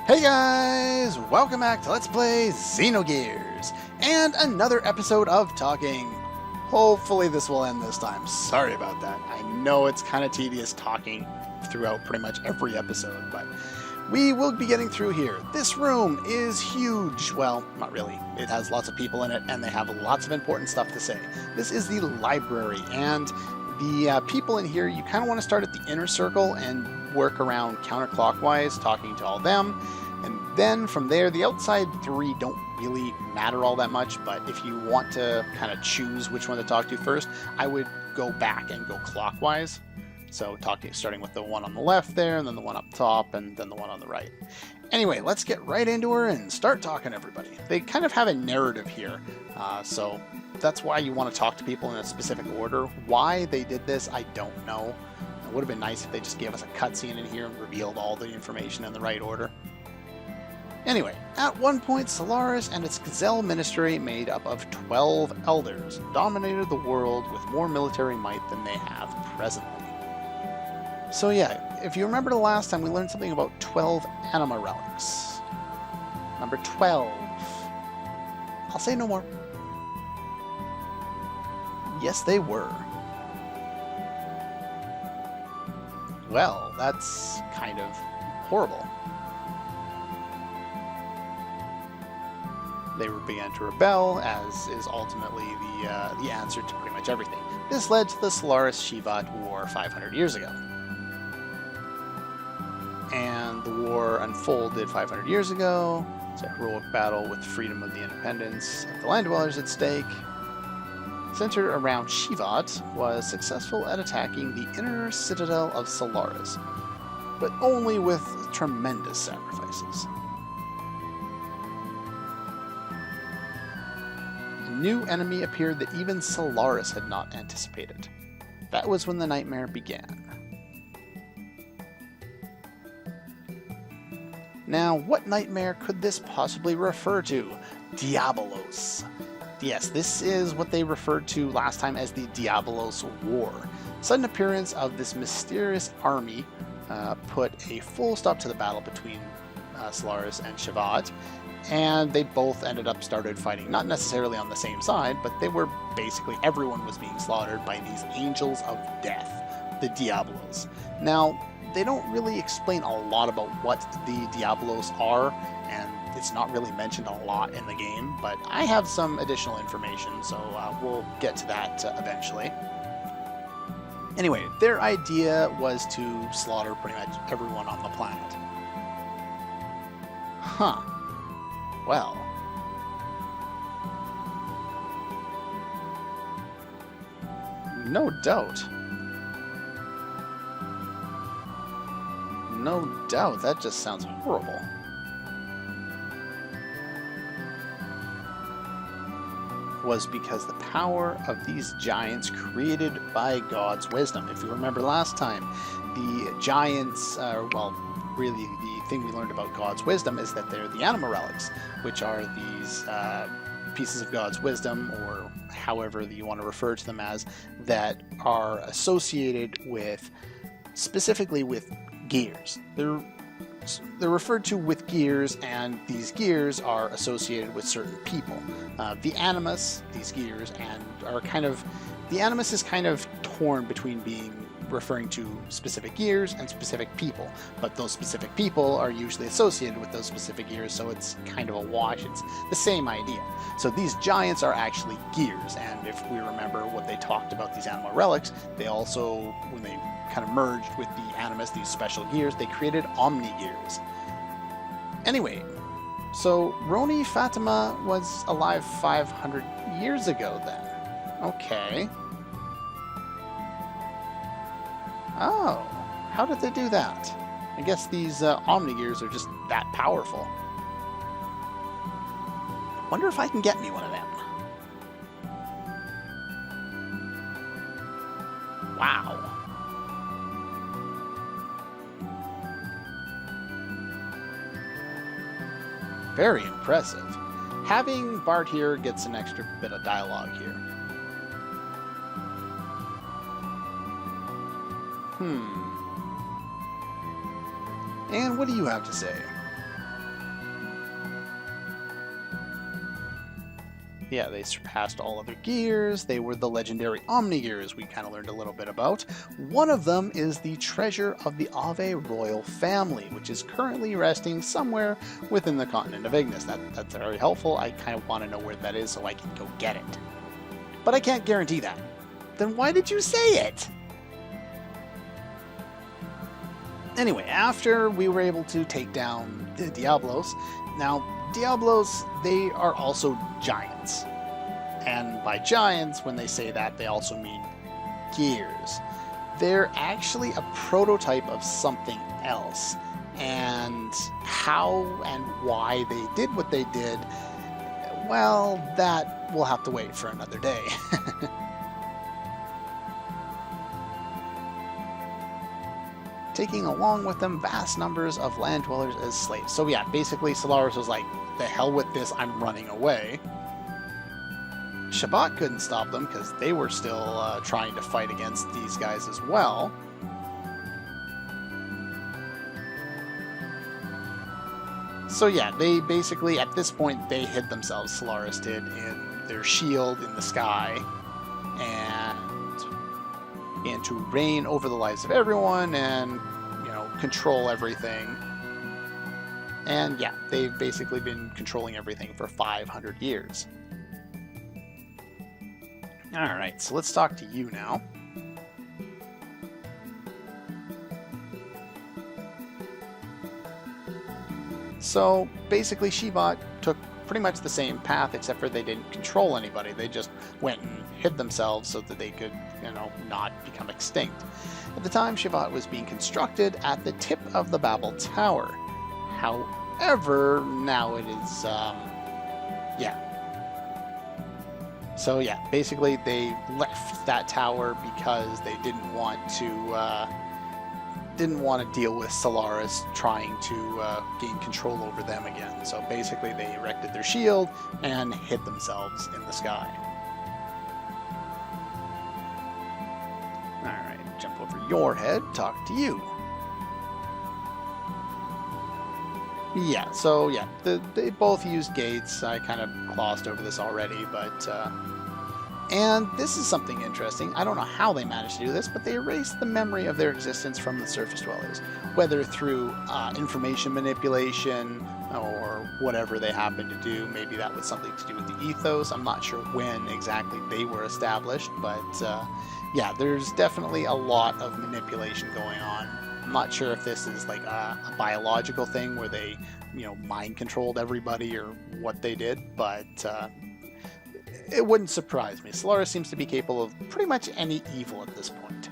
Hey guys! Welcome back to Let's Play Xenogears! And another episode of talking. Hopefully this will end this time. Sorry about that. I know it's kind of tedious talking throughout pretty much every episode, but we will be getting through here. This room is huge. Well, not really. It has lots of people in it, and they have lots of important stuff to say. This is the library, and the people in here, you kind of want to start at the inner circle and work around counterclockwise, talking to all them. And then from there, the outside three don't really matter all that much, but if you want to kind of choose which one to talk to first, I would go back and go clockwise. So starting with the one on the left there, and then the one up top, and then the one on the right. Anyway, let's get right into her and start talking, everybody. They kind of have a narrative here, so that's why you want to talk to people in a specific order. Why they did this, I don't know. It would have been nice if they just gave us a cutscene in here and revealed all the information in the right order. Anyway, at one point, Solaris and its Gazelle ministry, made up of 12 elders, dominated the world with more military might than they have presently. So yeah, if you remember the last time, we learned something about 12 anima relics. Number 12. I'll say no more. Yes, they were. Well, that's kind of horrible. They began to rebel, as is ultimately the answer to pretty much everything. This led to the Solaris-Shivat War 500 years ago. And the war unfolded 500 years ago. It's a heroic battle with freedom of the independence of the land dwellers at stake. Centered around Shivat, was successful at attacking the inner citadel of Solaris, but only with tremendous sacrifices. A new enemy appeared that even Solaris had not anticipated. That was when the nightmare began. Now, what nightmare could this possibly refer to? Diabolos. Yes, this is what they referred to last time as the Diabolos War. Sudden appearance of this mysterious army put a full stop to the battle between Solaris and Shivat, and they both started fighting, not necessarily on the same side, but they were basically, everyone was being slaughtered by these angels of death, the Diabolos. Now, they don't really explain a lot about what the Diabolos are, and it's not really mentioned a lot in the game, but I have some additional information, so we'll get to that eventually. Anyway, their idea was to slaughter pretty much everyone on the planet. Huh. Well. No doubt. No doubt, that just sounds horrible. Was because the power of these giants created by God's wisdom. If you remember last time, the giants, really the thing we learned about God's wisdom is that they're the anima relics, which are these pieces of God's wisdom, or however you want to refer to them as, that are associated with, specifically with gears. They're referred to with gears, and these gears are associated with certain people. The animus, these gears, and are kind of, the animus is kind of torn between being referring to specific gears and specific people, but those specific people are usually associated with those specific gears, so it's kind of a wash. It's the same idea. So these giants are actually gears, and if we remember what they talked about these animal relics, they also, when they kind of merged with the animus, these special gears, they created omni-gears. Anyway, so Roni Fatima was alive 500 years ago then. Okay. Oh, how did they do that? I guess these omni-gears are just that powerful. Wonder if I can get me one of them. Wow. Very impressive. Having Bart here gets an extra bit of dialogue here. And what do you have to say? Yeah, they surpassed all other gears. They were the legendary Omni-Gears we kind of learned a little bit about. One of them is the treasure of the Ave royal family, which is currently resting somewhere within the continent of Ignis. That's very helpful. I kind of want to know where that is so I can go get it. But I can't guarantee that. Then why did you say it? Anyway, after we were able to take down the Diablos, now Diablos, they are also giants. And by giants, when they say that, they also mean gears. They're actually a prototype of something else. And how and why they did what they did, well, that will have to wait for another day. Taking along with them vast numbers of land dwellers as slaves. So yeah, basically Solaris was like, the hell with this, I'm running away. Shabbat couldn't stop them because they were still trying to fight against these guys as well. So yeah, they basically, at this point, they hid themselves, Solaris did, in their shield in the sky, and began to reign over the lives of everyone and, you know, control everything. And yeah, they've basically been controlling everything for 500 years. Alright, so let's talk to you now. So basically Shivat took pretty much the same path, except for they didn't control anybody. They just went and hid themselves so that they could, you know, not become extinct. At the time, Shivat was being constructed at the tip of the Babel Tower. However, now it is, yeah. So yeah, basically they left that tower because they didn't want to deal with Solaris trying to gain control over them again. So basically they erected their shield and hid themselves in the sky. Alright, jump over your head, talk to you. Yeah, so yeah, they both use gates. I kind of glossed over this already, but and this is something interesting. I don't know how they managed to do this, but they erased the memory of their existence from the surface dwellers, whether through information manipulation or whatever they happened to do. Maybe that was something to do with the ethos. I'm not sure when exactly they were established, but yeah, there's definitely a lot of manipulation going on. I'm not sure if this is like a biological thing where they, you know, mind controlled everybody or what they did, but it wouldn't surprise me. Solaris seems to be capable of pretty much any evil at this point.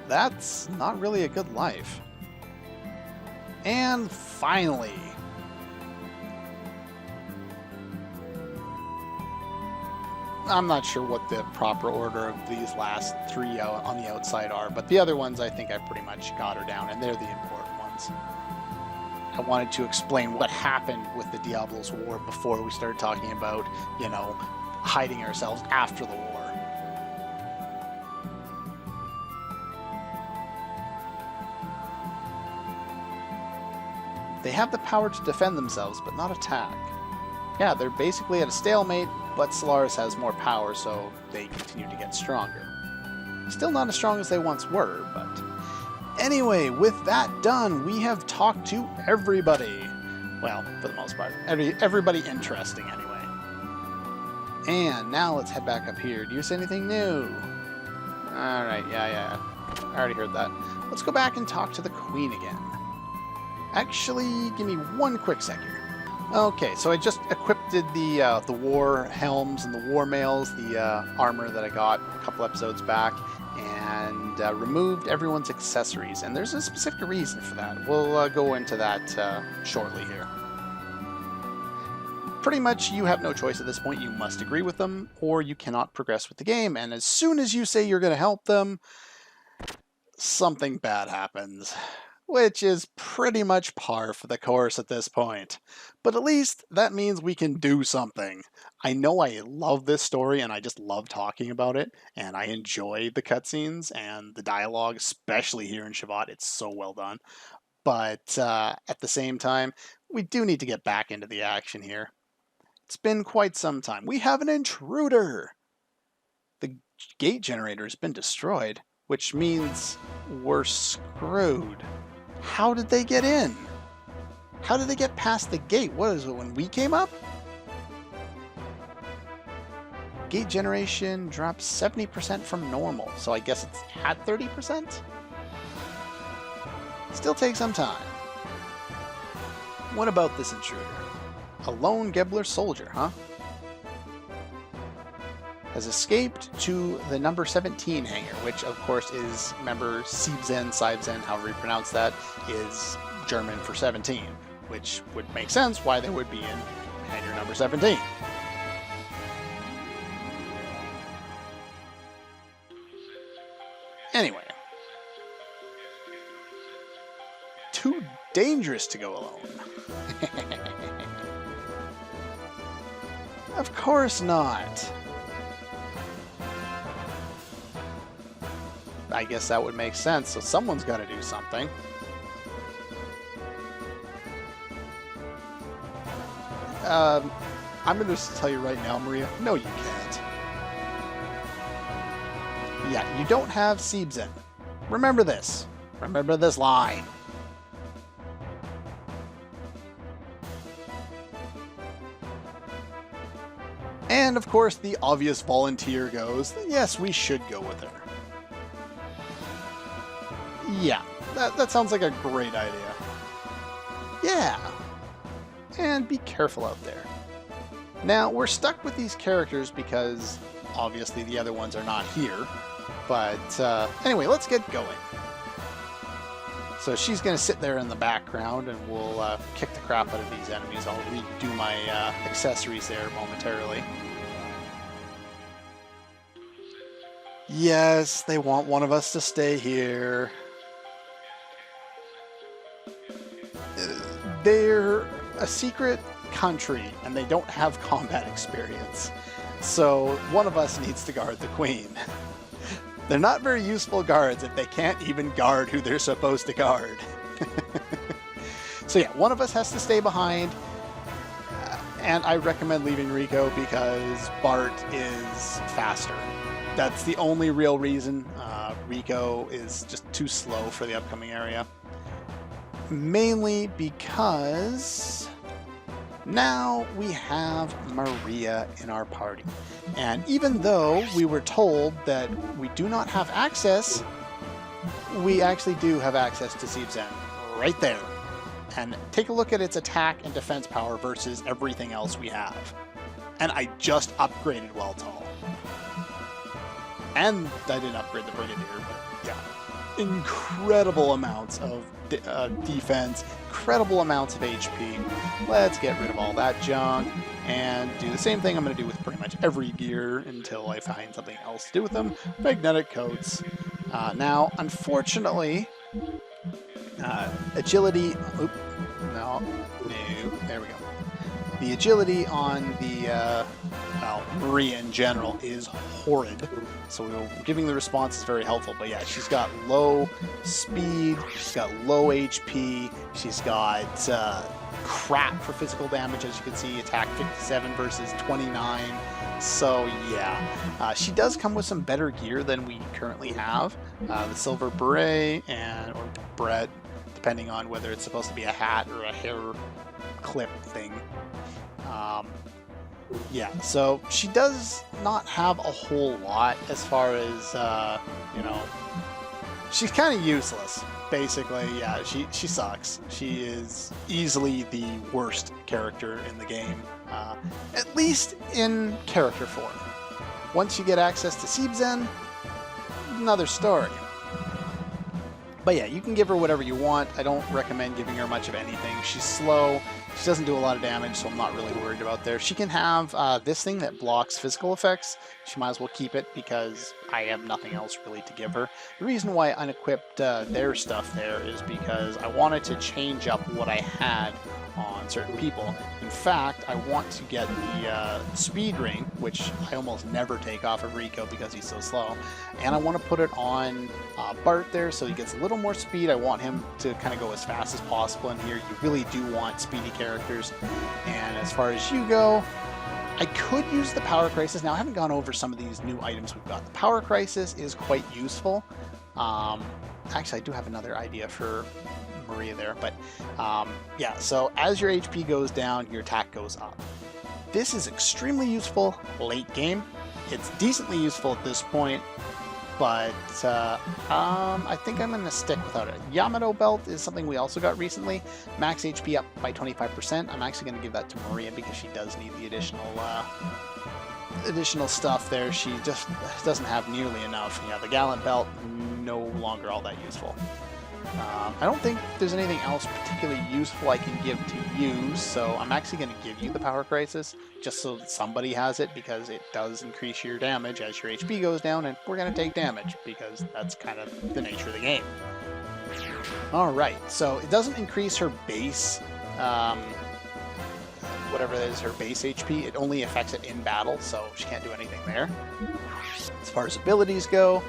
That's not really a good life. And finally, I'm not sure what the proper order of these last three on the outside are, but the other ones I think I pretty much got her down, and they're the important ones. I wanted to explain what happened with the Diablos War before we started talking about, you know, hiding ourselves after the war. They have the power to defend themselves, but not attack. Yeah, they're basically at a stalemate, but Solaris has more power, so they continue to get stronger. Still not as strong as they once were, but... Anyway, with that done, we have talked to everybody. Well, for the most part. Everybody interesting, anyway. And now let's head back up here. Do you see anything new? Alright, yeah. I already heard that. Let's go back and talk to the Queen again. Actually, give me one quick sec here. Okay, so I just equipped the war helms and the war mails, the armor that I got a couple episodes back, and removed everyone's accessories. And there's a specific reason for that. We'll go into that shortly here. Pretty much, you have no choice at this point. You must agree with them, or you cannot progress with the game. And as soon as you say you're going to help them, something bad happens. which is pretty much par for the course at this point. But at least that means we can do something. I know I love this story and I just love talking about it, and I enjoy the cutscenes and the dialogue, especially here in Shavat. It's so well done. But at the same time, we do need to get back into the action here. It's been quite some time. We have an intruder! The gate generator has been destroyed, which means we're screwed. How did they get in? How did they get past the gate? What is it, when we came up? Gate generation drops 70% from normal, so I guess it's at 30%? Still takes some time. What about this intruder? A lone Gebler soldier, huh? Has escaped to the number 17 hangar, which of course is, remember, Siebzen, however you pronounce that, is German for 17, which would make sense why they would be in hangar number 17. Anyway. Too dangerous to go alone. Of course not. I guess that would make sense, so someone's got to do something. I'm going to just tell you right now, Maria, no you can't. Yeah, you don't have Siebzen. Remember this. Remember this line. And of course the obvious volunteer goes, yes, we should go with her. Yeah, that sounds like a great idea. Yeah. And be careful out there. Now, we're stuck with these characters because obviously the other ones are not here. But anyway, let's get going. So she's going to sit there in the background and we'll kick the crap out of these enemies. I'll redo my accessories there momentarily. Yes, they want one of us to stay here. They're a secret country and they don't have combat experience. So one of us needs to guard the queen. They're not very useful guards if they can't even guard who they're supposed to guard. So yeah, one of us has to stay behind. And I recommend leaving Rico because Bart is faster. That's the only real reason. Rico is just too slow for the upcoming area. Mainly because now we have Maria in our party. And even though we were told that we do not have access, we actually do have access to Siebzen right there. And take a look at its attack and defense power versus everything else we have. And I just upgraded Weltall. And I didn't upgrade the Brigadier, but yeah. Incredible amounts of defense, incredible amounts of HP. Let's get rid of all that junk and do the same thing I'm going to do with pretty much every gear until I find something else to do with them. Magnetic coats. Now, unfortunately, agility... Oop, no, there we go. The agility on the, well, Maria in general is horrid. So giving the response is very helpful. But yeah, she's got low speed, she's got low HP, she's got crap for physical damage, as you can see, attack 57 versus 29. So yeah, she does come with some better gear than we currently have. The silver beret or beret, depending on whether it's supposed to be a hat or a hair clip thing. Yeah, so she does not have a whole lot as far as, you know, she's kind of useless, basically. Yeah, she sucks. She is easily the worst character in the game, at least in character form. Once you get access to Siebzen, another story. But yeah, you can give her whatever you want. I don't recommend giving her much of anything. She's slow, She doesn't do a lot of damage, so I'm not really worried about there. She can have this thing that blocks physical effects. She might as well keep it because I have nothing else really to give her. The reason why I unequipped their stuff there is because I wanted to change up what I had on certain people. In fact, I want to get the speed ring, which I almost never take off of Rico because he's so slow, and I want to put it on Bart there so he gets a little more speed. I want him to kind of go as fast as possible in here. You really do want speedy characters. And as far as you go, I could use the Power Crisis. Now, I haven't gone over some of these new items we've got. The Power Crisis is quite useful. Actually, I do have another idea for Maria there, but yeah, so as your HP goes down, your attack goes up. This is extremely useful late game. It's decently useful at this point, but I think I'm going to stick without it. Yamato Belt is something we also got recently. Max HP up by 25%. I'm actually going to give that to Maria because she does need the additional stuff there. She just doesn't have nearly enough. Yeah, the Gallant Belt, no longer all that useful. I don't think there's anything else particularly useful I can give to you, so I'm actually going to give you the Power Crisis, just so that somebody has it, because it does increase your damage as your HP goes down, and we're going to take damage, because that's kind of the nature of the game. Alright, so it doesn't increase her base, whatever it is, her base HP, it only affects it in battle, so she can't do anything there. As far as abilities go,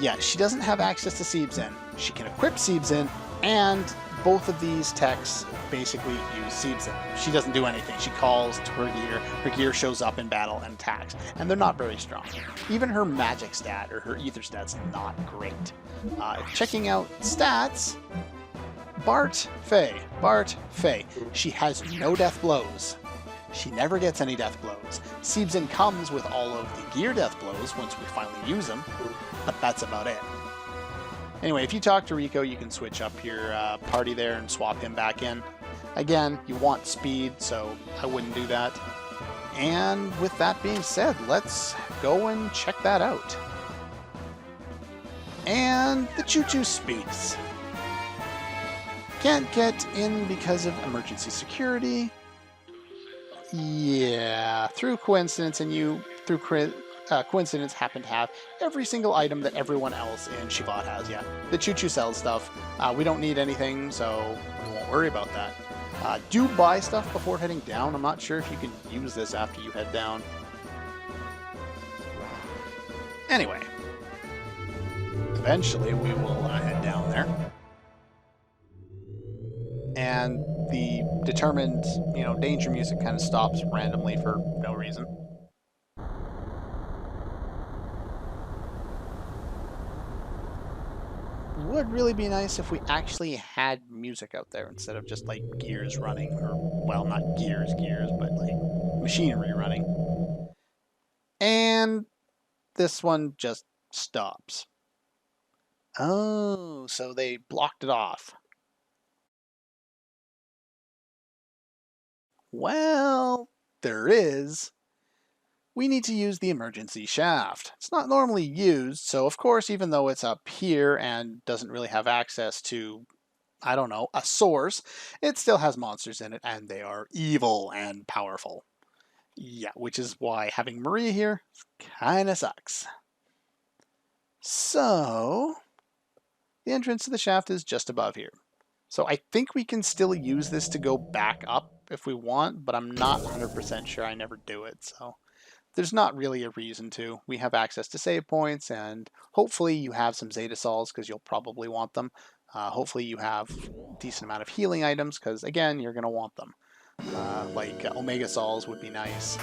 yeah, she doesn't have access to Siebzen. She can equip Siebzen, and both of these techs basically use Siebzen. She doesn't do anything. She calls to her gear shows up in battle and attacks, and they're not very strong. Even her magic stat, or her ether stat's not great. Checking out stats, Bart Faye. She has no death blows. She never gets any death blows. Siebzen comes with all of the gear death blows once we finally use them, but that's about it. Anyway, if you talk to Rico, you can switch up your party there and swap him back in. Again, you want speed, so I wouldn't do that. And with that being said, let's go and check that out. And the Chu-Chu speaks. Can't get in because of emergency security. Yeah, through coincidence, and you, through coincidence, happen to have every single item that everyone else in Shivat has. Yeah, the Chu-Chu sells stuff. We don't need anything, so we won't worry about that. Do buy stuff before heading down. I'm not sure if you can use this after you head down. Anyway, eventually we will head down there. And the determined, danger music kind of stops randomly for no reason. Would really be nice if we actually had music out there instead of just like gears running, or well, not gears, but like machinery running. And this one just stops. Oh, so they blocked it off. Well, there is. We need to use the emergency shaft. It's not normally used, so of course, even though it's up here and doesn't really have access to, I don't know, a source, it still has monsters in it, and they are evil and powerful. Yeah, which is why having Maria here kinda sucks. So, the entrance to the shaft is just above here. So I think we can still use this to go back up if we want, but I'm not 100% sure. I never do it, so there's not really a reason to. We have access to save points, and hopefully you have some Zeta Sols because you'll probably want them. Hopefully you have a decent amount of healing items because, again, you're going to want them. Like Omega Sols would be nice.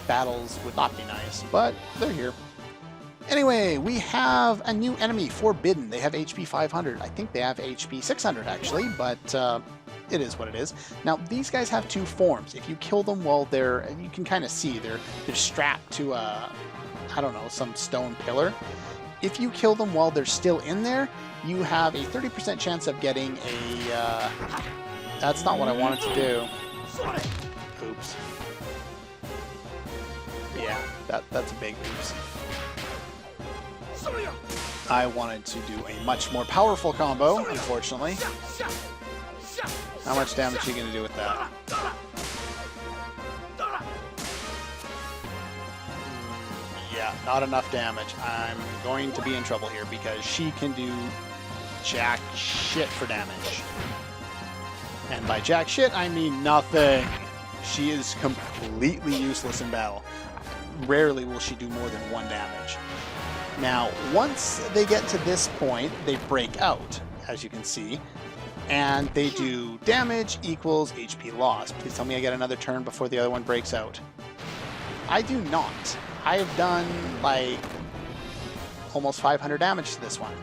Battles would not be nice, but they're here. Anyway, we have a new enemy, Forbidden. They have HP 500. I think they have HP 600, actually, but it is what it is. Now, these guys have two forms. If you kill them while they're, you can kind of see, they're strapped to a, I don't know, some stone pillar. If you kill them while they're still in there, you have a 30% chance of getting a, that's not what I wanted to do. Oops. Yeah, that's a big oops. I wanted to do a much more powerful combo, unfortunately. How much damage are you going to do with that? not enough damage. I'm going to be in trouble here because she can do jack shit for damage. And by jack shit, I mean nothing. She is completely useless in battle. Rarely will she do more than 1 damage. Now, once they get to this point, they break out, as you can see, and they do damage equals HP loss. Please tell me I get another turn before the other one breaks out. I do not. I have done, like, almost 500 damage to this one.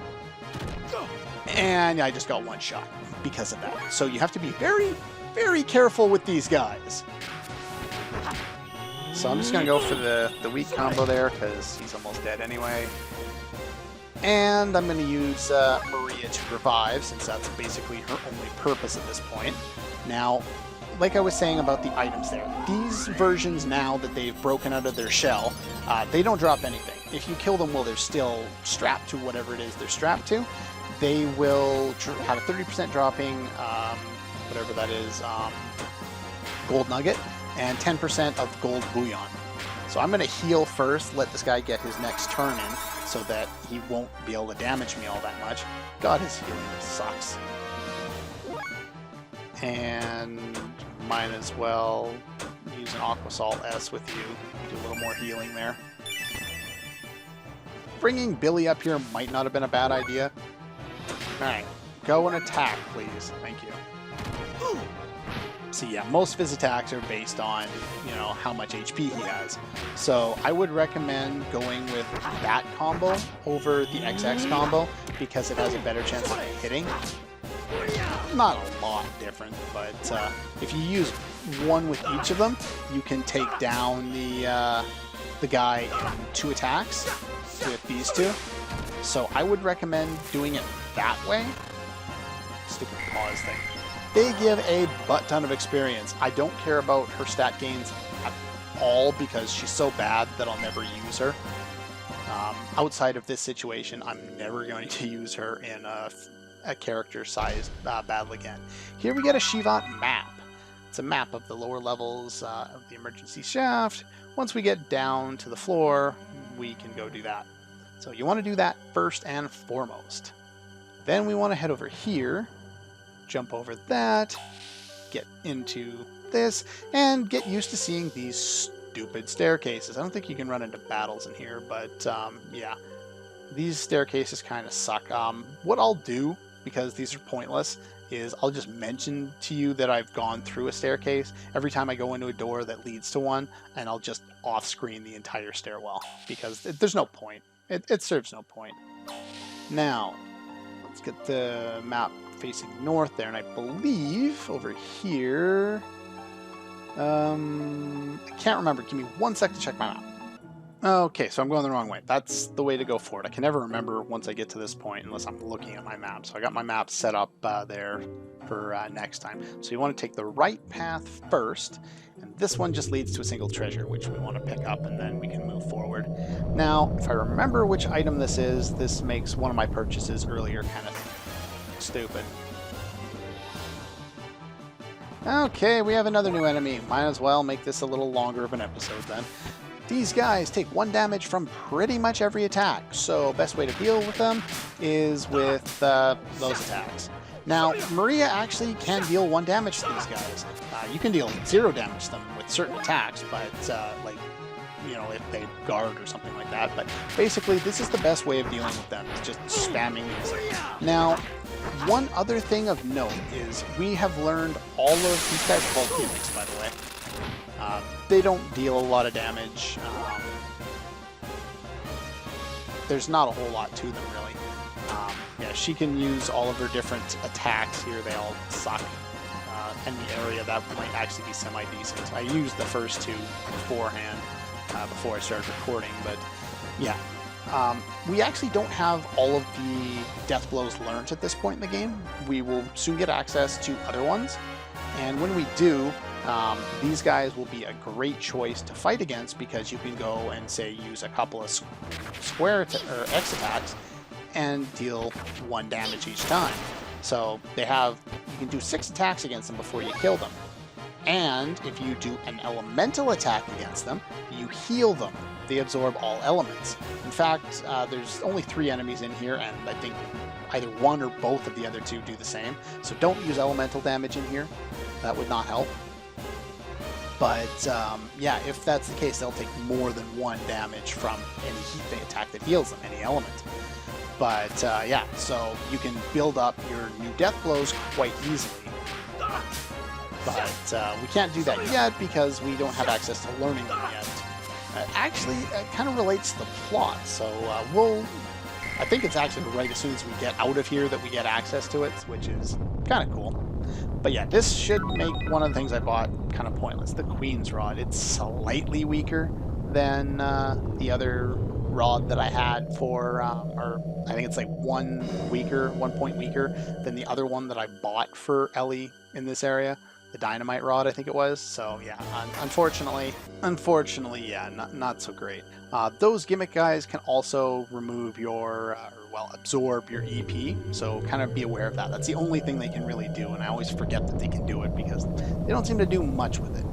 And I just got 1 shot because of that. So you have to be very, very careful with these guys. So I'm just going to go for the weak combo there because he's almost dead anyway. And I'm going to use Maria to revive since that's basically her only purpose at this point. Now, like I was saying about the items there, these versions now that they've broken out of their shell, they don't drop anything. If you kill them while they're still strapped to whatever it is they're strapped to, they will have a 30% dropping, whatever that is, gold nugget, and 10% of gold bullion. So I'm going to heal first, let this guy get his next turn in, so that he won't be able to damage me all that much. God, his healing sucks. And might as well use an Aqua Salt S with you. Do a little more healing there. Bringing Billy up here might not have been a bad idea. Alright, go and attack, please. Thank you. So yeah, most of his attacks are based on, you know, how much HP he has. So I would recommend going with that combo over the XX combo because it has a better chance of hitting. Not a lot different, but if you use one with each of them, you can take down the guy in 2 attacks with these 2. So I would recommend doing it that way. Stupid pause thing. They give a butt ton of experience. I don't care about her stat gains at all because she's so bad that I'll never use her. Outside of this situation, I'm never going to use her in a character-sized battle again. Here we get a Shivat map. It's a map of the lower levels of the emergency shaft. Once we get down to the floor, we can go do that. So you want to do that first and foremost. Then we want to head over here, jump over that, get into this, and get used to seeing these stupid staircases. I don't think you can run into battles in here, but yeah, these staircases kind of suck. What I'll do, because these are pointless, is I'll just mention to you that I've gone through a staircase every time I go into a door that leads to one, and I'll just off-screen the entire stairwell, because there's no point. It serves no point. Now, let's get the map facing north there, and I believe over here, I can't remember. Give me 1 sec to check my map. Okay, so I'm going the wrong way. That's the way to go for it. I can never remember once I get to this point unless I'm looking at my map. So I got my map set up there for next time. So you want to take the right path first, and this one just leads to a single treasure, which we want to pick up, and then we can move forward. Now, if I remember which item this is, this makes one of my purchases earlier kind of stupid. Okay, we have another new enemy. Might as well make this a little longer of an episode then. These guys take 1 damage from pretty much every attack, so best way to deal with them is with those attacks. Now, Maria actually can deal 1 damage to these guys. You can deal 0 damage to them with certain attacks, but like, you know, if they guard or something like that. But basically, this is the best way of dealing with them, is just spamming these. Now, one other thing of note is we have learned all of these guys are called gimmicks, by the way. They don't deal a lot of damage. There's not a whole lot to them, really. Yeah, she can use all of her different attacks here. They all suck. In the area, that might actually be semi-decent. I used the first 2 beforehand, before I started recording, but yeah. We actually don't have all of the death blows learned at this point in the game. We will soon get access to other ones, and when we do, these guys will be a great choice to fight against because you can go and, say, use a couple of square or X attacks and deal 1 damage each time. So they have, you can do 6 attacks against them before you kill them. And if you do an elemental attack against them, you heal them. They absorb all elements. In fact, there's only 3 enemies in here, and I think either one or both of the other 2 do the same. So don't use elemental damage in here. That would not help. But yeah, if that's the case, they'll take more than 1 damage from any attack that heals them, any element. But yeah, so you can build up your new death blows quite easily. But we can't do that yet because we don't have access to learning them yet. Actually, it kind of relates to the plot, so I think it's actually right as soon as we get out of here that we get access to it, which is kind of cool. But yeah, this should make one of the things I bought kind of pointless. The Queen's Rod, it's slightly weaker than the other rod that I had for, or I think it's like 1 point weaker than the other one that I bought for Ellie in this area. The dynamite rod, I think it was. So yeah, unfortunately, yeah, not so great. Those gimmick guys can also remove your, absorb your EP. So kind of be aware of that. That's the only thing they can really do, and I always forget that they can do it because they don't seem to do much with it.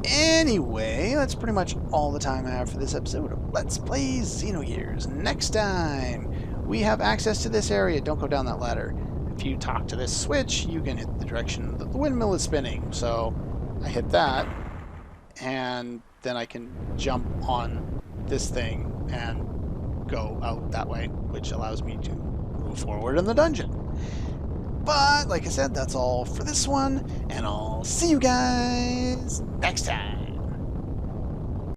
Anyway, that's pretty much all the time I have for this episode of Let's Play Xenogears. Next time, we have access to this area. Don't go down that ladder. If you talk to this switch, you can hit the direction that the windmill is spinning. So I hit that, and then I can jump on this thing and go out that way, which allows me to move forward in the dungeon. But like I said, that's all for this one, and I'll see you guys next time.